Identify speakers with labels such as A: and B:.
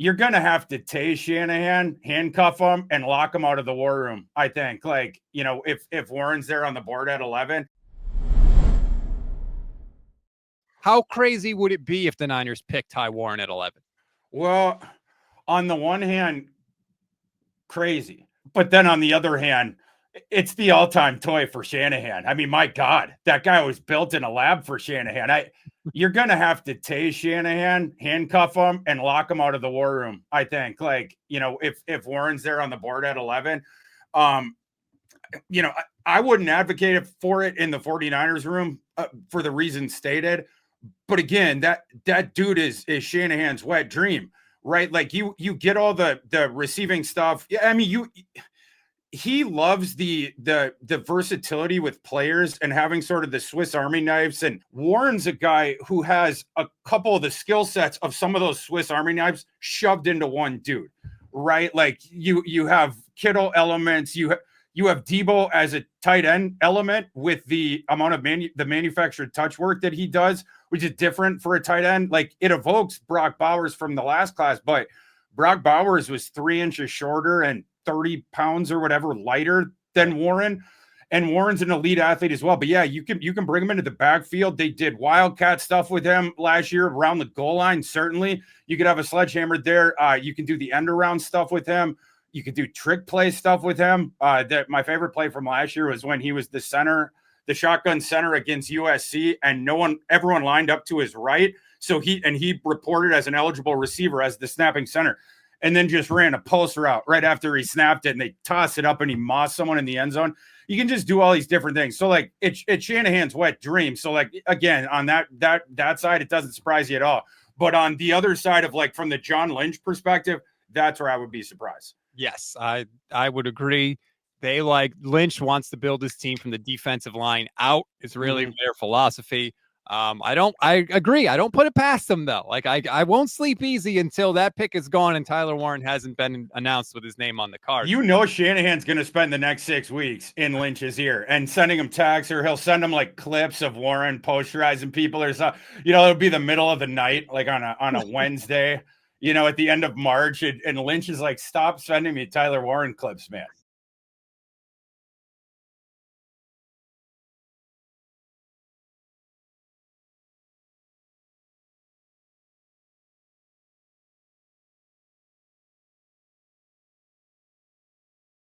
A: you're going to have to tase Shanahan, handcuff him, and lock him out of the war room, I think. Like, if Warren's there on the board at 11.
B: How crazy would it be if the Niners picked Ty Warren at 11?
A: Well, on the one hand, crazy. But then on the other hand, it's the all-time toy for Shanahan. I mean, my God, that guy was built in a lab for Shanahan. You're going to have to tase Shanahan, handcuff him, and lock him out of the war room, I think. Like, if Warren's there on the board at 11, I wouldn't advocate for it in the 49ers room for the reasons stated. But again, that dude is Shanahan's wet dream, right? Like you get all the receiving stuff. I mean, he loves the versatility with players and having sort of the Swiss Army knives. And Warren's a guy who has a couple of the skill sets of some of those Swiss Army knives shoved into one dude, right? Like you have Kittle elements, you have Deebo as a tight end element with the amount of the manufactured touch work that he does, which is different for a tight end. Like it evokes Brock Bowers from the last class, but Brock Bowers was 3 inches shorter and 30 pounds or whatever lighter than Warren. And Warren's an elite athlete as well. But yeah, you can bring him into the backfield. They did wildcat stuff with him last year around the goal line. Certainly you could have a sledgehammer there. You can do the end around stuff with him. You could do trick play stuff with him. My favorite play from last year was when he was the shotgun center against USC, and everyone lined up to his right. So he reported as an eligible receiver as the snapping center, and then just ran a post route right after he snapped it, and they tossed it up and he mossed someone in the end zone. You can just do all these different things. So like it's Shanahan's wet dream. So like, again, on that side, it doesn't surprise you at all. But on the other side of like from the John Lynch perspective, that's where I would be surprised.
B: Yes, I would agree. Lynch wants to build his team from the defensive line out. It's really their philosophy. I agree. I don't put it past them though. Like I won't sleep easy until that pick is gone and Tyler Warren hasn't been announced with his name on the card.
A: Shanahan's going to spend the next 6 weeks in Lynch's ear and sending him texts, or he'll send him like clips of Warren posterizing people or something. It'll be the middle of the night, like on a Wednesday, at the end of March, and Lynch is like, stop sending me Tyler Warren clips, man.